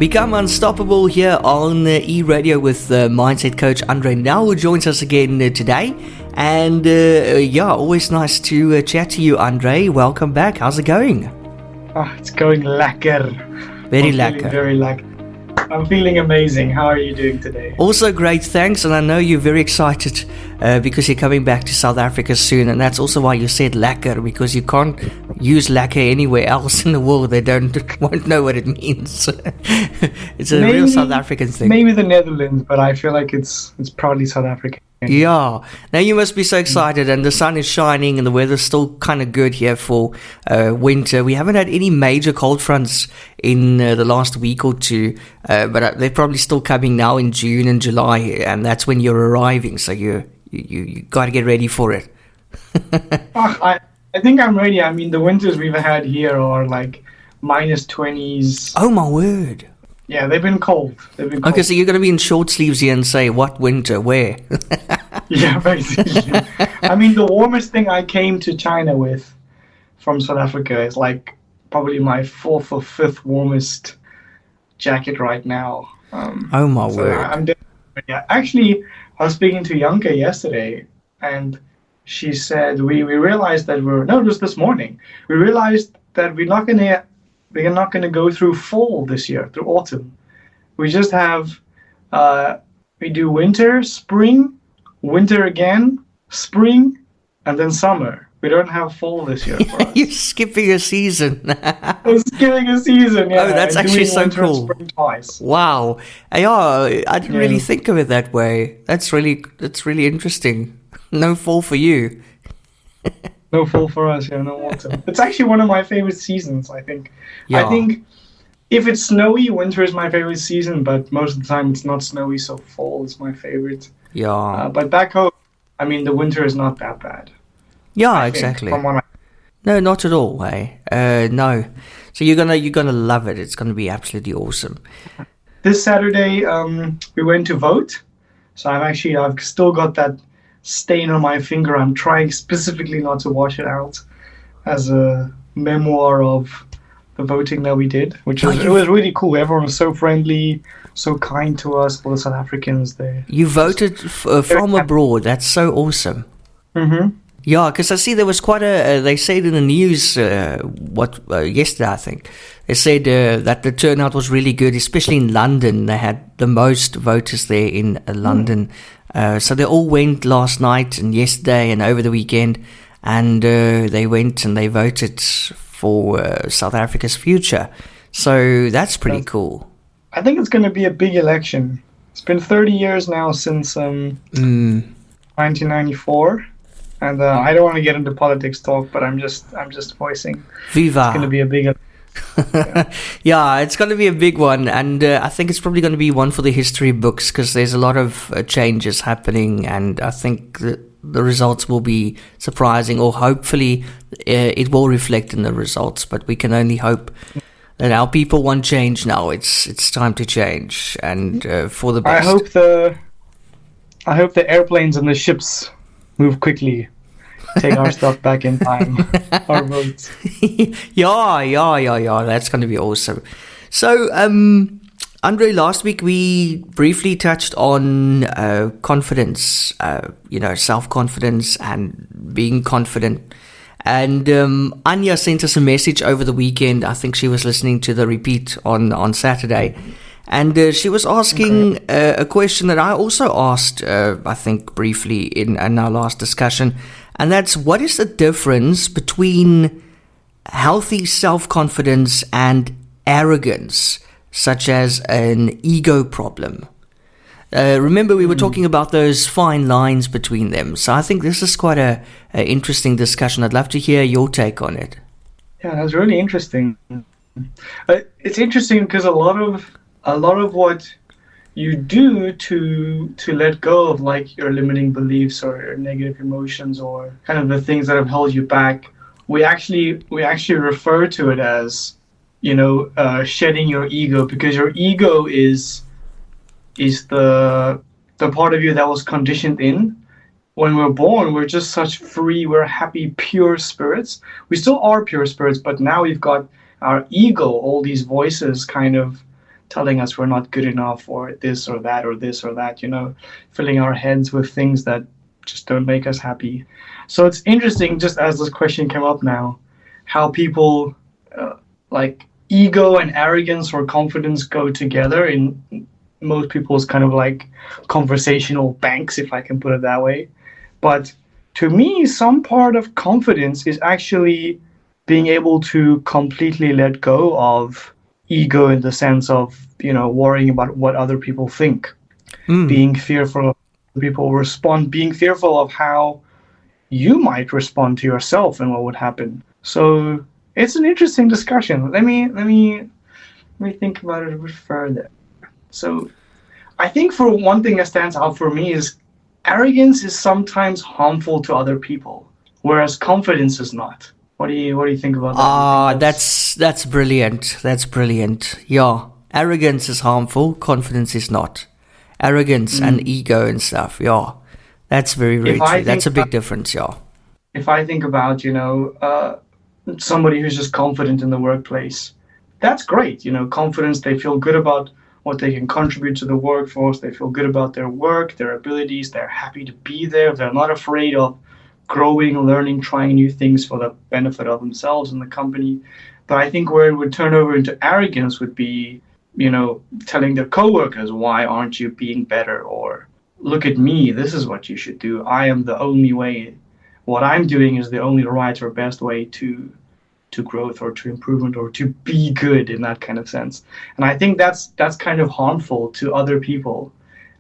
Become unstoppable here on eRadio with Mindset Coach Andre Nel, who joins us again today. And always nice to chat to you, Andre. Welcome back. How's it going? Oh, it's going lekker. Very lekker. Very lekker. I'm feeling amazing. How are you doing today? Also great, thanks. And I know you're very excited because you're coming back to South Africa soon. And that's also why you said lekker, because you can't use lekker anywhere else in the world. They won't know what it means. It's a real South African thing. Maybe the Netherlands, but I feel like it's proudly South African. Yeah. Now you must be so excited, and the sun is shining and the weather's still kind of good here for winter. We haven't had any major cold fronts in the last week or two, but they're probably still coming now in June and July, and that's when you're arriving, so you got to get ready for it. I think I'm ready. I mean, the winters we've had here are like minus 20s. Oh my word. Yeah, they've been cold. Okay, so you're going to be in short sleeves here and say, what winter, where? Yeah, basically. I mean, the warmest thing I came to China with from South Africa is like probably my 4th or 5th warmest jacket right now. Oh my word. Yeah. Actually, I was speaking to Janke yesterday, and she said we realized that it was this morning. We realized that we're not going to go through fall this year, through autumn. We just have, we do winter, spring, winter again, spring, and then summer. We don't have fall this year for us. You're skipping a season. I'm skipping a season, yeah. Oh, that's actually so winter cool. And spring twice. Wow. Yeah, I didn't really think of it that way. That's really interesting. No fall for you. No fall for us, yeah, no autumn. It's actually one of my favorite seasons, I think. Yeah. I think if it's snowy, winter is my favorite season, but most of the time it's not snowy, so fall is my favorite. Yeah. But back home, I mean, the winter is not that bad. Yeah, exactly. No, not at all, hey. No. So you're gonna love it. It's gonna be absolutely awesome. This Saturday, we went to vote. So I've still got that stain on my finger. I'm trying specifically not to wash it out as a memoir of the voting that we did, which was it was really cool. Everyone was so friendly, so kind to us, all the South Africans there. You voted from abroad. That's so awesome. Mm-hmm. Yeah, because I see there was quite they said in the news, yesterday I think, they said that the turnout was really good, especially in London. They had the most voters there in London. So they all went last night and yesterday and over the weekend, and they went and they voted for South Africa's future. So that's pretty cool. I think it's going to be a big election. It's been 30 years now since 1994. And I don't want to get into politics talk, but I'm just voicing. Viva. It's going to be a big. Yeah, it's going to be a big one, and I think it's probably going to be one for the history books because there's a lot of changes happening, and I think the results will be surprising, or hopefully it will reflect in the results. But we can only hope that our people want change now. It's time to change, and for the best. I hope the airplanes and the ships move quickly. Take our stuff back in time. Our votes. Yeah. That's going to be awesome. So, Andre, last week we briefly touched on confidence, self-confidence and being confident. And Anya sent us a message over the weekend. I think she was listening to the repeat on Saturday. And she was asking a question that I also asked, I think, briefly in our last discussion. And that's, what is the difference between healthy self-confidence and arrogance, such as an ego problem? Remember, we were talking about those fine lines between them. So I think this is quite a interesting discussion. I'd love to hear your take on it. Yeah, that's really interesting. It's interesting because a lot of what you do to let go of like your limiting beliefs or your negative emotions or kind of the things that have held you back, we actually refer to it as, shedding your ego, because your ego is the part of you that was conditioned in. When we're born, we're just such free, we're happy, pure spirits. We still are pure spirits, but now we've got our ego, all these voices kind of telling us we're not good enough or this or that or this or that, filling our heads with things that just don't make us happy. So it's interesting, just as this question came up now, how people like ego and arrogance or confidence go together in most people's kind of like conversational banks, if I can put it that way. But to me, some part of confidence is actually being able to completely let go of ego in the sense of, worrying about what other people think, being fearful of how people respond, being fearful of how you might respond to yourself and what would happen. So it's an interesting discussion. Let me think about it a bit further. So I think for one thing that stands out for me is arrogance is sometimes harmful to other people, whereas confidence is not. What do you think about that? That's brilliant. That's brilliant. Yeah. Arrogance is harmful, confidence is not. Arrogance and ego and stuff, yeah. That's very, very true. That's a big difference, yeah. If I think about, somebody who's just confident in the workplace, that's great. Confidence, they feel good about what they can contribute to the workforce. They feel good about their work, their abilities. They're happy to be there. They're not afraid of growing, learning, trying new things for the benefit of themselves and the company. But I think where it would turn over into arrogance would be, telling their coworkers, why aren't you being better? Or look at me, this is what you should do. I am the only way. What I'm doing is the only right or best way to growth or to improvement or to be good in that kind of sense. And I think that's kind of harmful to other people.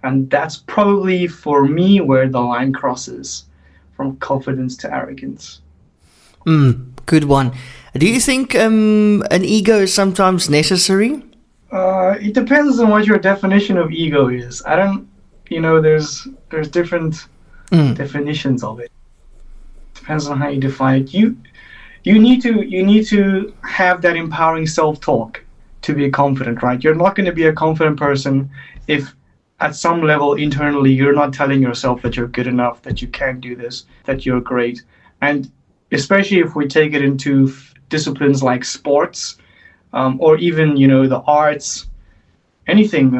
And that's probably for me where the line crosses from confidence to arrogance. Good one. Do you think an ego is sometimes necessary? It depends on what your definition of ego is. I don't, there's different definitions of it. Depends on how you define it. You need to have that empowering self-talk to be confident, right? You're not going to be a confident person if at some level internally you're not telling yourself that you're good enough, that you can do this, that you're great. And especially if we take it into disciplines like sports, or even, the arts, anything,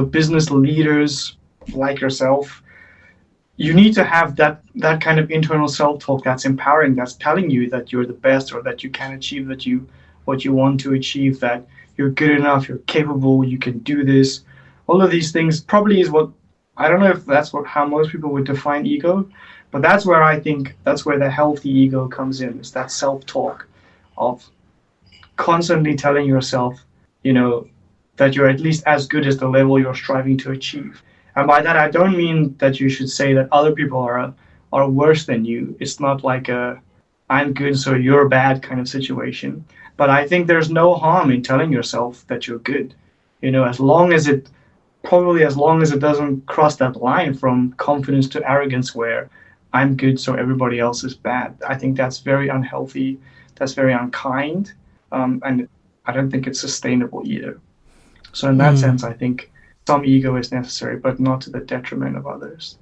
business leaders like yourself, you need to have that kind of internal self-talk that's empowering, that's telling you that you're the best or that you can achieve what you want to achieve, that you're good enough, you're capable, you can do this. All of these things probably is what, I don't know if that's how most people would define ego, but that's where I think that's where the healthy ego comes in, is that self-talk of constantly telling yourself, that you're at least as good as the level you're striving to achieve. And by that, I don't mean that you should say that other people are worse than you. It's not like a I'm good, so you're bad kind of situation. But I think there's no harm in telling yourself that you're good. As long as it doesn't cross that line from confidence to arrogance where I'm good, so everybody else is bad. I think that's very unhealthy. That's very unkind. And I don't think it's sustainable either. So in that sense, I think some ego is necessary, but not to the detriment of others.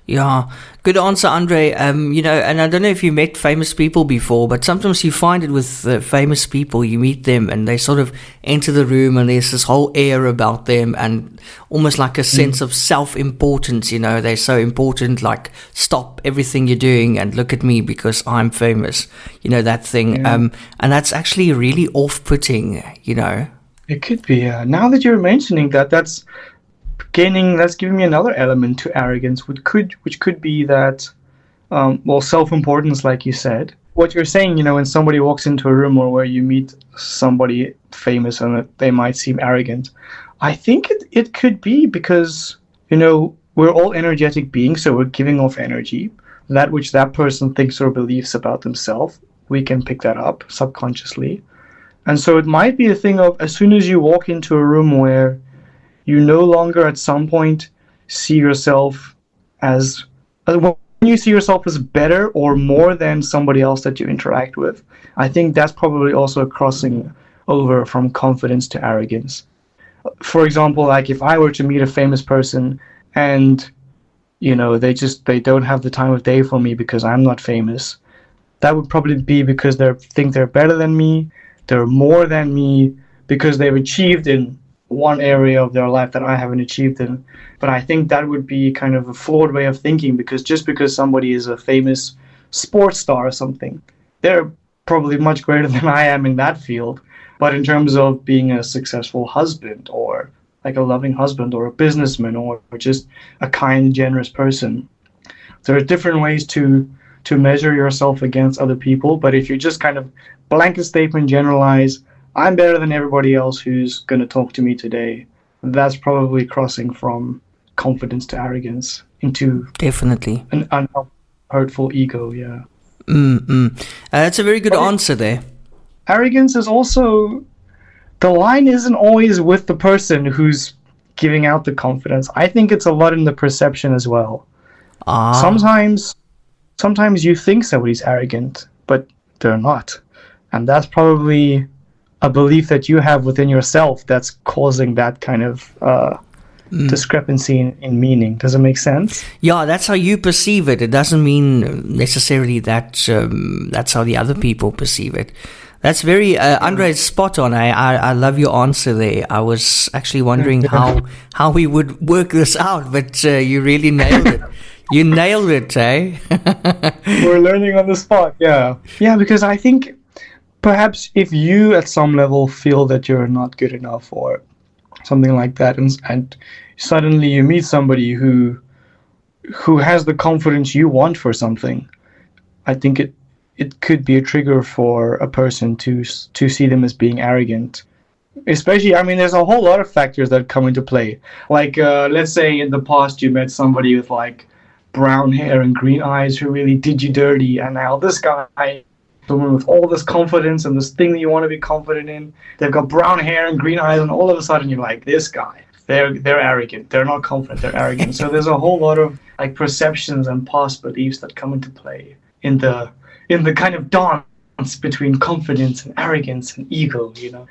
Yeah, good answer, Andre. And I don't know if you met famous people before, but sometimes you find it with famous people. You meet them and they sort of enter the room and there's this whole air about them and almost like a sense of self-importance. They're so important, like stop everything you're doing and look at me because I'm famous. That thing. Yeah. And that's actually really off-putting, It could be. Now that you're mentioning that, that's giving me another element to arrogance, which could be that, self-importance, like you said. What you're saying, when somebody walks into a room or where you meet somebody famous and they might seem arrogant, I think it could be because, we're all energetic beings, so we're giving off energy. That which that person thinks or believes about themselves, we can pick that up subconsciously. And so it might be a thing of, as soon as you walk into a room where you no longer at some point see yourself as, when you see yourself as better or more than somebody else that you interact with, I think that's probably also a crossing over from confidence to arrogance. For example, like if I were to meet a famous person and, they don't have the time of day for me because I'm not famous, that would probably be because they think they're better than me, they're more than me, because they've achieved in one area of their life that I haven't achieved in. But I think that would be kind of a flawed way of thinking, because just because somebody is a famous sports star or something, they're probably much greater than I am in that field. But in terms of being a successful husband, or like a loving husband, or a businessman, or just a kind, generous person, there are different ways to measure yourself against other people. But if you just kind of blanket statement generalize, I'm better than everybody else who's going to talk to me today, that's probably crossing from confidence to arrogance into Definitely an hurtful ego. Yeah. That's a very good answer there. Arrogance is also, the line isn't always with the person who's giving out the confidence. I think it's a lot in the perception as well. Sometimes you think somebody's arrogant, but they're not. And that's probably a belief that you have within yourself that's causing that kind of discrepancy in meaning. Does it make sense? Yeah, that's how you perceive it. It doesn't mean necessarily that that's how the other people perceive it. That's very, Andre, spot on. I love your answer there. I was actually wondering how we would work this out, but you really nailed it. You nailed it, eh? We're learning on the spot, yeah. Yeah, because I think perhaps if you at some level feel that you're not good enough or something like that, and suddenly you meet somebody who has the confidence you want for something, I think it could be a trigger for a person to see them as being arrogant. Especially, I mean, there's a whole lot of factors that come into play. Like, let's say in the past you met somebody with like brown hair and green eyes who really did you dirty, and now this guy, someone with all this confidence and this thing that you want to be confident in, they've got brown hair and green eyes, and all of a sudden you're like, this guy, they're arrogant, they're not confident, they're arrogant. So there's a whole lot of like perceptions and past beliefs that come into play in the kind of dance between confidence and arrogance and ego, you know.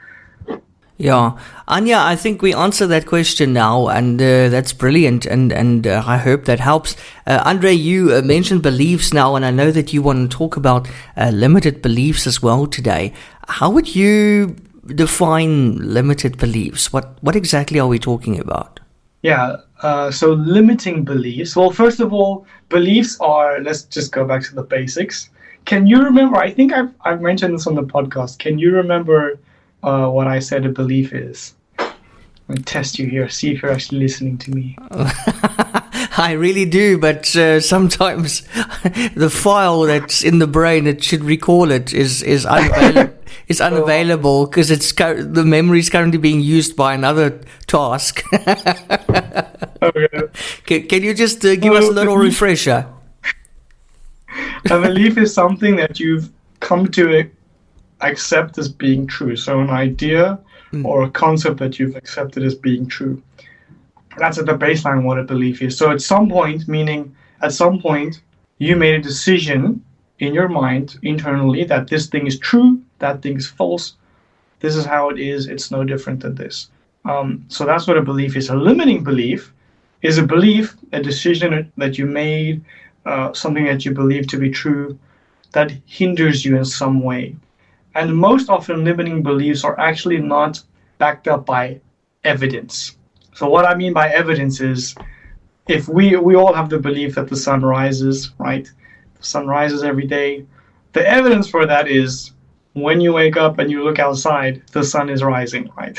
Yeah, Anya, I think we answered that question now, and that's brilliant, and I hope that helps. Andre, you mentioned beliefs now, and I know that you want to talk about limited beliefs as well today. How would you define limited beliefs? What exactly are we talking about? Yeah, so limiting beliefs. Well, first of all, beliefs are, let's just go back to the basics. Can you remember, I think I've mentioned this on the podcast, can you remember what I said a belief is? Let me test you here, see if you're actually listening to me. I really do, but sometimes the file that's in the brain that should recall it is unavailable. It's unavailable because the memory is currently being used by another task. Okay. Can you just give us a little refresher? A belief is something that you've come to accept as being true. So an idea or a concept that you've accepted as being true. That's at the baseline what a belief is. So at some point, meaning at some point, you made a decision in your mind internally that this thing is true, that thing is false, this is how it is, it's no different than this. So that's what a belief is. A limiting belief is a belief, a decision that you made, something that you believe to be true, that hinders you in some way. And most often limiting beliefs are actually not backed up by evidence. So what I mean by evidence is, if we all have the belief that the sun rises, right? The sun rises every day. The evidence for that is when you wake up and you look outside, the sun is rising, right?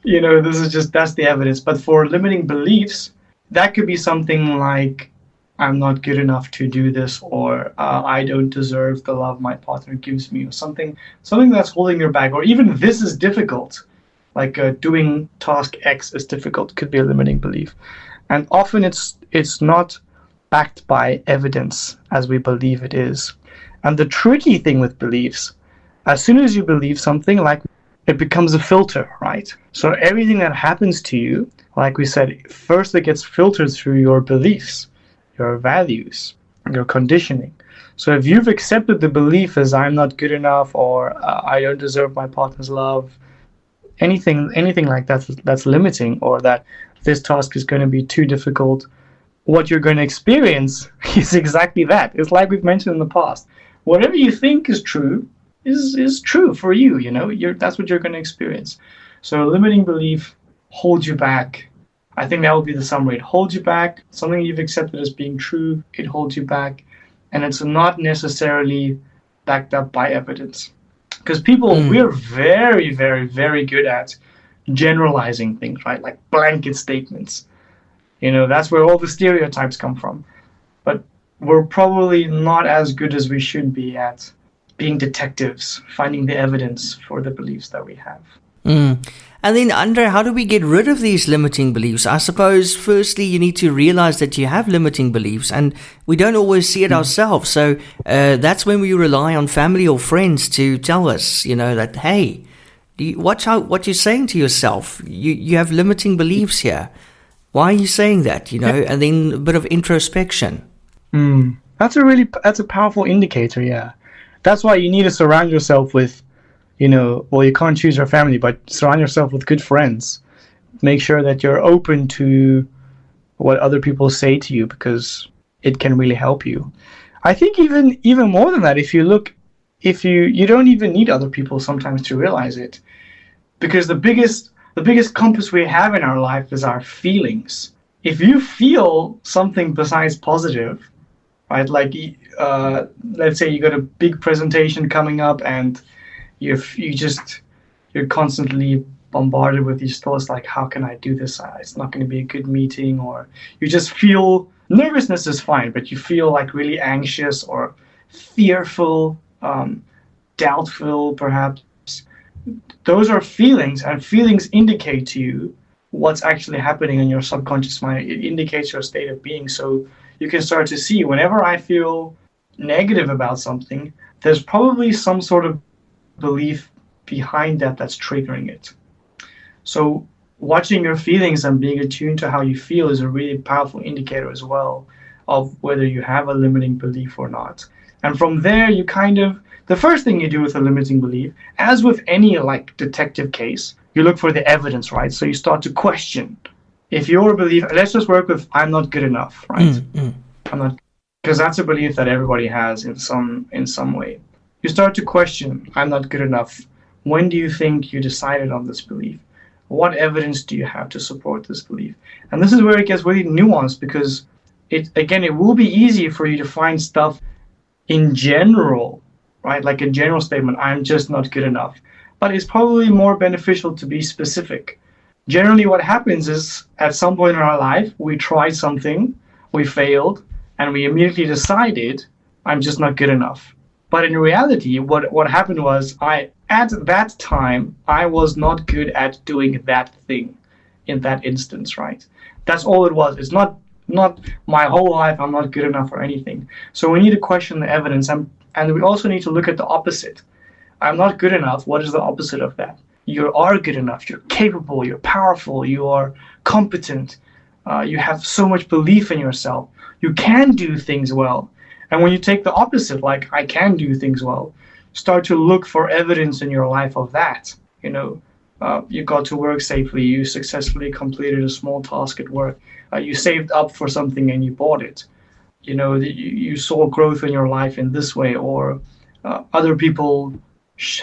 You know, that's the evidence. But for limiting beliefs, that could be something like, I'm not good enough to do this, or I don't deserve the love my partner gives me, or something that's holding you back, or even this is difficult, like doing task X is difficult, could be a limiting belief. And often it's not backed by evidence as we believe it is. And the tricky thing with beliefs, as soon as you believe something, like, it becomes a filter, right? So everything that happens to you, like we said, first it gets filtered through your beliefs, your values, your conditioning. So if you've accepted the belief as I'm not good enough, or I don't deserve my partner's love, anything like that that's limiting, or that this task is going to be too difficult, what you're going to experience is exactly that. It's like we've mentioned in the past. Whatever you think is true is true for you, you know, that's what you're going to experience. So a limiting belief hold you back. I think that would be the summary. It holds you back. Something you've accepted as being true, it holds you back. And it's not necessarily backed up by evidence. Because people, we're very, very, very good at generalizing things, right? Like blanket statements. That's where all the stereotypes come from. But we're probably not as good as we should be at being detectives, finding the evidence for the beliefs that we have. And then, Andre, how do we get rid of these limiting beliefs? I suppose, firstly, you need to realize that you have limiting beliefs, and we don't always see it ourselves. So that's when we rely on family or friends to tell us, that, hey, watch out what you're saying to yourself. You have limiting beliefs here. Why are you saying that? And then a bit of introspection. That's a powerful indicator, yeah. That's why you need to surround yourself with, you can't choose your family, but surround yourself with good friends. Make sure that you're open to what other people say to you, because it can really help you. I think even more than that, if you don't even need other people sometimes to realize it, because the biggest compass we have in our life is our feelings. If you feel something besides positive, right? Like, let's say you got a big presentation coming up, and you're constantly bombarded with these thoughts like, how can I do this? It's not going to be a good meeting. Or you just feel nervousness is fine, but you feel like really anxious or fearful, doubtful, perhaps. Those are feelings, and feelings indicate to you what's actually happening in your subconscious mind. It indicates your state of being. So you can start to see, whenever I feel negative about something, there's probably some sort of belief behind that's triggering it. So watching your feelings and being attuned to how you feel is a really powerful indicator as well of whether you have a limiting belief or not. And from there, the first thing you do with a limiting belief, as with any detective case, you look for the evidence, right? So you start to question. If your belief, let's just work with, I'm not good enough, right? I'm not, because that's a belief that everybody has in some way. You start to question, I'm not good enough. When do you think you decided on this belief? What evidence do you have to support this belief? And this is where it gets really nuanced, because it will be easy for you to find stuff in general, right? Like a general statement, I'm just not good enough. But it's probably more beneficial to be specific. Generally, what happens is, at some point in our life, we tried something, we failed, and we immediately decided, I'm just not good enough. But in reality, what happened was, at that time, I was not good at doing that thing in that instance, right? That's all it was. It's not my whole life, I'm not good enough or anything. So we need to question the evidence, and we also need to look at the opposite. I'm not good enough. What is the opposite of that? You are good enough. You're capable. You're powerful. You are competent. You have so much belief in yourself. You can do things well. And when you take the opposite, like, I can do things well, start to look for evidence in your life of that. You got to work safely. You successfully completed a small task at work. You saved up for something and you bought it. You saw growth in your life in this way, or other people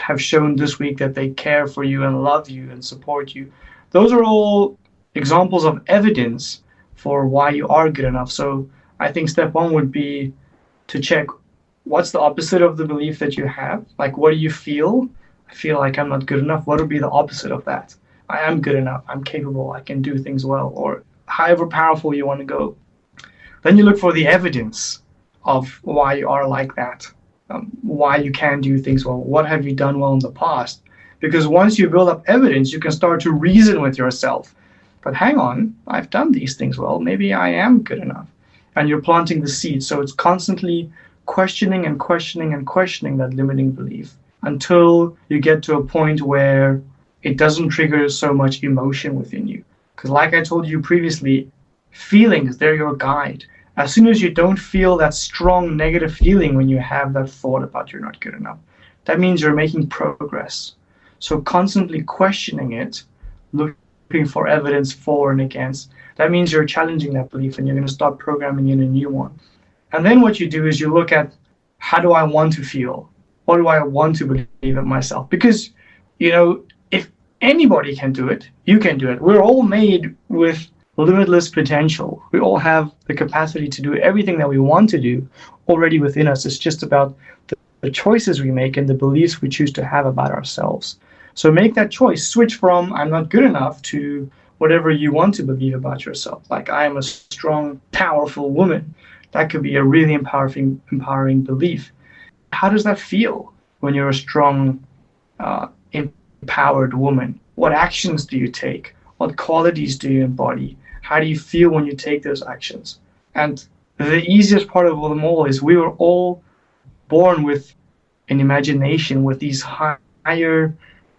have shown this week that they care for you and love you and support you. Those are all examples of evidence for why you are good enough. So I think step one would be to check, what's the opposite of the belief that you have? Like, what do you feel? I feel like I'm not good enough. What would be the opposite of that? I am good enough. I'm capable. I can do things well, or however powerful you want to go. Then you look for the evidence of why you are like that, why you can do things well. What have you done well in the past? Because once you build up evidence, you can start to reason with yourself. But hang on, I've done these things well. Maybe I am good enough. And you're planting the seed. So it's constantly questioning and questioning and questioning that limiting belief until you get to a point where it doesn't trigger so much emotion within you. Because like I told you previously, feelings, they're your guide. As soon as you don't feel that strong negative feeling when you have that thought about you're not good enough, that means you're making progress. So constantly questioning it, looking for evidence for and against, that means you're challenging that belief and you're going to start programming in a new one. And then what you do is you look at, how do I want to feel? What do I want to believe in myself? Because, if anybody can do it. You can do it. We're all made with limitless potential. We all have the capacity to do everything that we want to do already within us. It's just about the choices we make and the beliefs we choose to have about ourselves. So make that choice. Switch from I'm not good enough to whatever you want to believe about yourself. Like I am a strong, powerful woman. That could be a really empowering belief. How does that feel when you're a strong, empowered woman? What actions do you take? What qualities do you embody? How do you feel when you take those actions? And the easiest part of them all is we were all born with an imagination, with these higher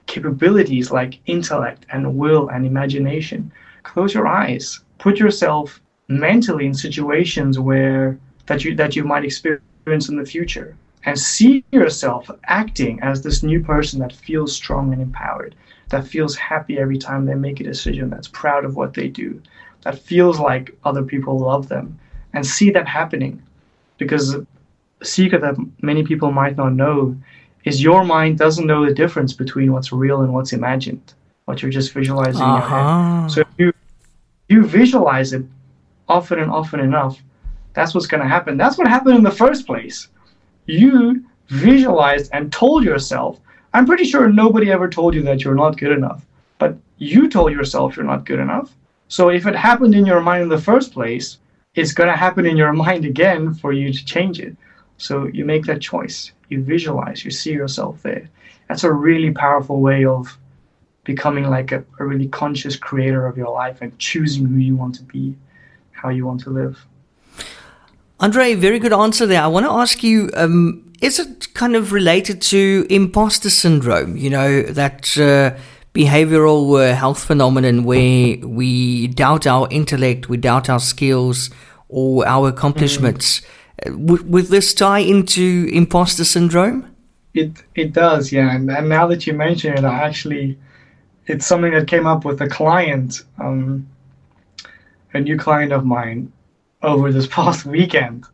capabilities like intellect and will and imagination. Close your eyes. Put yourself mentally in situations where that you might experience in the future, and see yourself acting as this new person that feels strong and empowered, that feels happy every time they make a decision, that's proud of what they do, that feels like other people love them, and see that happening. Because a secret that many people might not know is your mind doesn't know the difference between what's real and what's imagined, what you're just visualizing in your head. So if you visualize it often and often enough, that's what's going to happen. That's what happened in the first place. You visualized and told yourself, I'm pretty sure nobody ever told you that you're not good enough, but you told yourself you're not good enough. So if it happened in your mind in the first place, it's going to happen in your mind again for you to change it. So you make that choice. You visualize, you see yourself there. That's a really powerful way of becoming like a really conscious creator of your life and choosing who you want to be, how you want to live. Andre, very good answer there. I want to ask you, is it kind of related to imposter syndrome? You know, that behavioral health phenomenon where we doubt our intellect, we doubt our skills or our accomplishments. Would this tie into imposter syndrome? It does, yeah. And now that you mention it, it's something that came up with a client, a new client of mine, over this past weekend.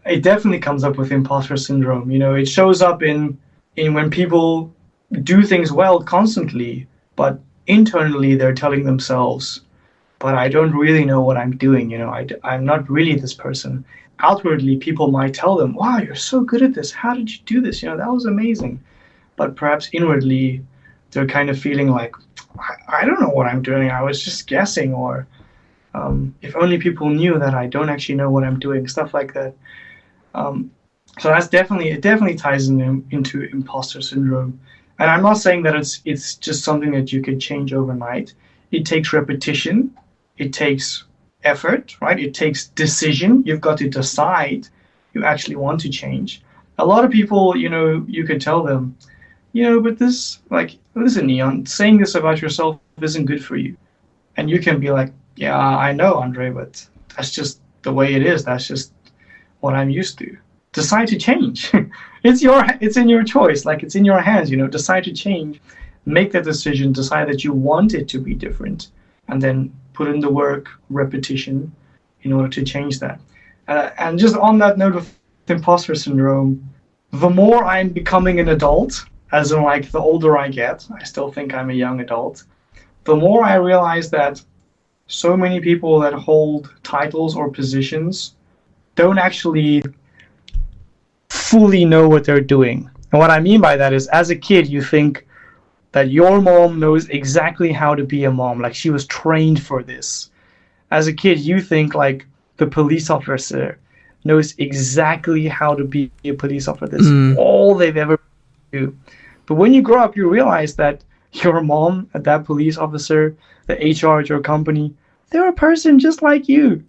It definitely comes up with imposter syndrome. You know, it shows up in when people do things well constantly, but internally they're telling themselves, but I don't really know what I'm doing. You know, I'm not really this person. Outwardly, people might tell them, wow, you're so good at this. How did you do this? You know, that was amazing. But perhaps inwardly, they're kind of feeling like, I don't know what I'm doing. I was just guessing, or if only people knew that I don't actually know what I'm doing, stuff like that. So it definitely ties into imposter syndrome. And I'm not saying that it's just something that you can change overnight. It takes repetition. It takes effort, right? It takes decision. You've got to decide you actually want to change. A lot of people, you know, you could tell them, you know, but listen, Neon, saying this about yourself isn't good for you. And you can be like, yeah, I know, Andre, but that's just the way it is. That's just what I'm used to. Decide to change. It's in your choice. Like, it's in your hands, you know. Decide to change. Make that decision. Decide that you want it to be different. And then put in the work, repetition, in order to change that. And just on that note of imposter syndrome, the more I'm becoming an adult, as in like the older I get, I still think I'm a young adult, the more I realize that so many people that hold titles or positions don't actually fully know what they're doing. And what I mean by that is, as a kid, you think that your mom knows exactly how to be a mom, like she was trained for this. As a kid, you think like the police officer knows exactly how to be a police officer. That's all they've ever do. But when you grow up, you realize that your mom, that police officer, the HR at your company, they're a person just like you.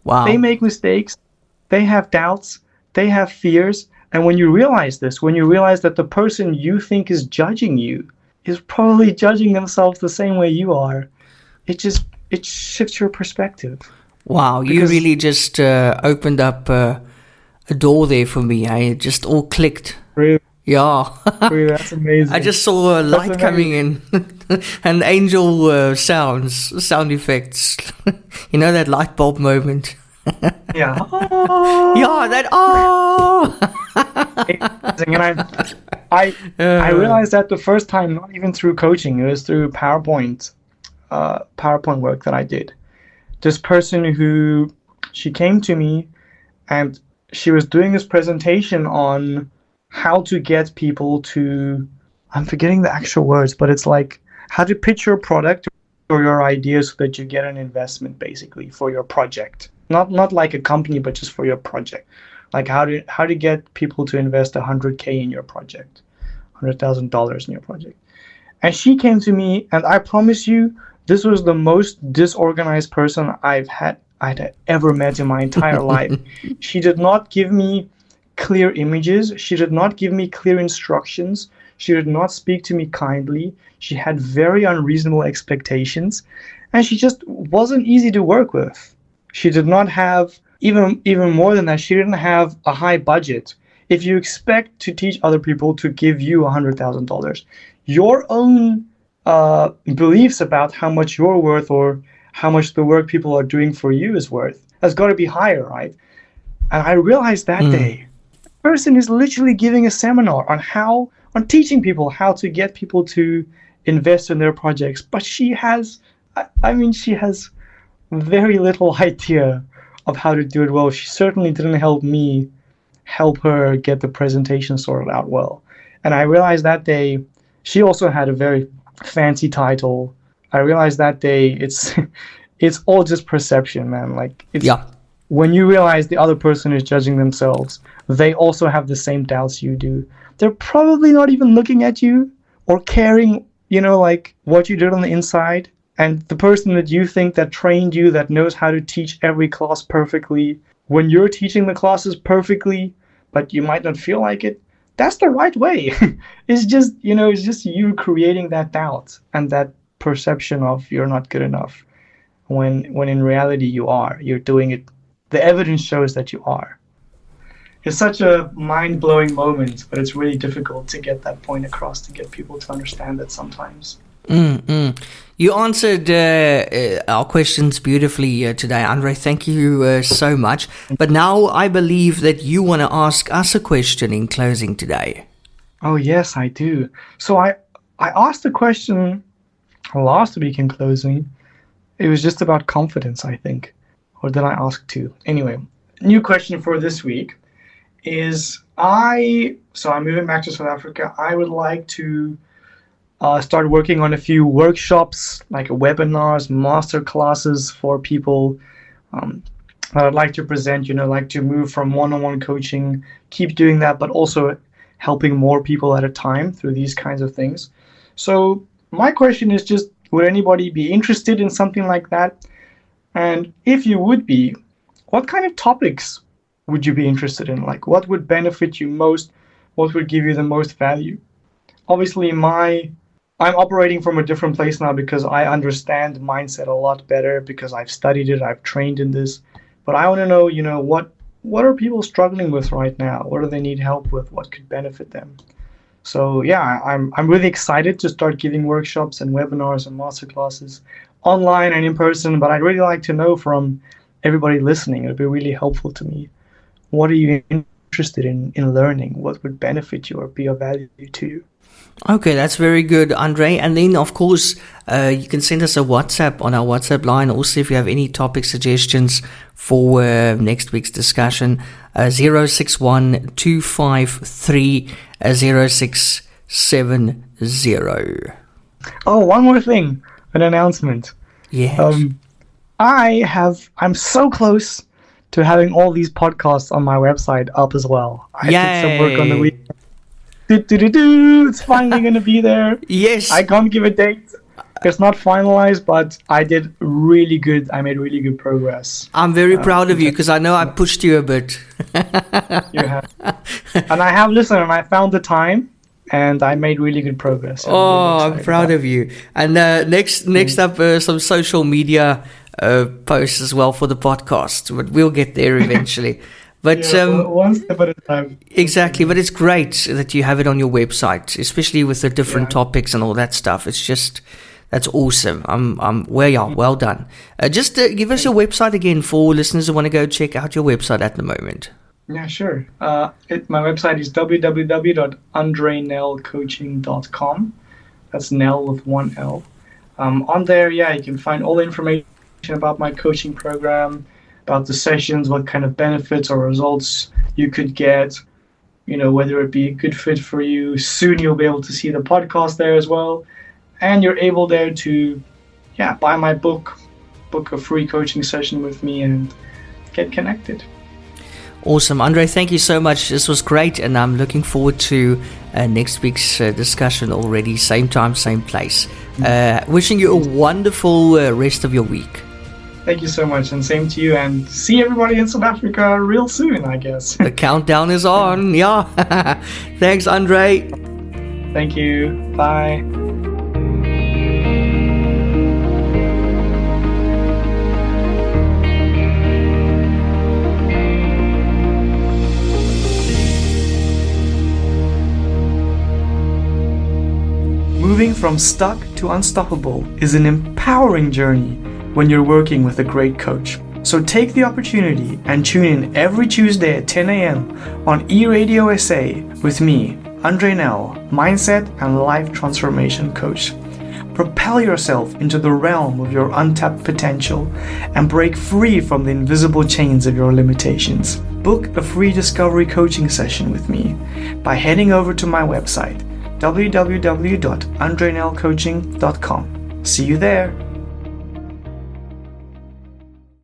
Wow. They make mistakes. They have doubts. They have fears. And when you realize this, when you realize that the person you think is judging you is probably judging themselves the same way you are, it shifts your perspective. Wow, you really just opened up a door there for me. It just all clicked. Really? Yeah. Really, that's amazing. I just saw a light coming in and angel sound effects. You know, that light bulb moment. Yeah. Yeah, that amazing. And I realized that the first time, not even through coaching, it was through PowerPoint work that I did. This person she came to me and she was doing this presentation on how to get people to, I'm forgetting the actual words, but it's like how to pitch your product or your idea so that you get an investment basically for your project. Not like a company, but just for your project. Like how to get people to invest $100K in your project, $100,000 in your project. And she came to me, and I promise you, this was the most disorganized person I'd ever met in my entire life. She did not give me clear images. She did not give me clear instructions. She did not speak to me kindly. She had very unreasonable expectations, and she just wasn't easy to work with. She did not have, even more than that, she didn't have a high budget. If you expect to teach other people to give you $100,000, your own beliefs about how much you're worth or how much the work people are doing for you is worth has got to be higher, right? And I realized that day, the person is literally giving a seminar on teaching people how to get people to invest in their projects. But she has very little idea of how to do it well. She certainly didn't help her get the presentation sorted out well. And I realized that day, she also had a very fancy title. I realized that day it's all just perception, man. Like when you realize the other person is judging themselves, they also have the same doubts you do. They're probably not even looking at you or caring, like what you did on the inside. And the person that you think that trained you, that knows how to teach every class perfectly, when you're teaching the classes perfectly, but you might not feel like it, that's the right way. It's just you creating that doubt and that perception of you're not good enough, when in reality you're doing it. The evidence shows that you are. It's such a mind-blowing moment, but it's really difficult to get that point across, to get people to understand it sometimes. You answered our questions beautifully today, Andre. Thank you so much. But now I believe that you want to ask us a question in closing today. Oh, yes, I do. So I asked a question last week in closing. It was just about confidence, I think. Or did I ask two? Anyway, new question for this week is I'm moving back to South Africa. I would like to start working on a few workshops, like webinars, master classes for people that I'd like to present, like to move from one-on-one coaching, keep doing that, but also helping more people at a time through these kinds of things. So my question is just, would anybody be interested in something like that? And if you would be, what kind of topics would you be interested in? Like, what would benefit you most? What would give you the most value? Obviously, I'm operating from a different place now because I understand mindset a lot better, because I've studied it, I've trained in this. But I want to know, what are people struggling with right now? What do they need help with? What could benefit them? So yeah, I'm really excited to start giving workshops and webinars and masterclasses online and in person. But I'd really like to know from everybody listening. It'd be really helpful to me. What are you interested in learning? What would benefit you or be of value to you? Okay, that's very good, Andre. And then, of course, you can send us a WhatsApp on our WhatsApp line. Also, if you have any topic suggestions for next week's discussion, 061 253 0670. Oh, one more thing, an announcement. Yes. I'm so close to having all these podcasts on my website up as well. I did some work on the weekend. It's finally going to be there. Yes. I can't give a date. It's not finalized, but I made really good progress. I'm very proud of you, because I know I pushed you a bit. You have. And I have listened, and I found the time, and I made really good progress. I'm proud of you. And next up, some social media posts as well for the podcast. But we'll get there eventually. But one step at a time. Exactly, but it's great that you have it on your website, especially with the different topics and all that stuff. It's just, that's awesome. Well done. Just give us your website again for listeners who want to go check out your website at the moment. Yeah, sure. My website is www.andrenelcoaching.com. That's Nell with one L. On there, yeah, you can find all the information about my coaching program, about the sessions, what kind of benefits or results you could get, whether it be a good fit for you. Soon you'll be able to see the podcast there as well. And you're able there to, yeah, buy my book, book a free coaching session with me, and get connected. Awesome. Andre, thank you so much. This was great, and I'm looking forward to next week's discussion already. Same time, same place. Wishing you a wonderful rest of your week. Thank you so much, and same to you, and see everybody in South Africa real soon, I guess. The countdown is on. Yeah. Thanks, Andre. Thank you. Bye. Moving from stuck to unstoppable is an empowering journey when you're working with a great coach. So take the opportunity and tune in every Tuesday at 10 a.m. on eRadio SA with me, Andre Nel, Mindset and Life Transformation Coach. Propel yourself into the realm of your untapped potential and break free from the invisible chains of your limitations. Book a free discovery coaching session with me by heading over to my website, www.andrenelcoaching.com. See you there.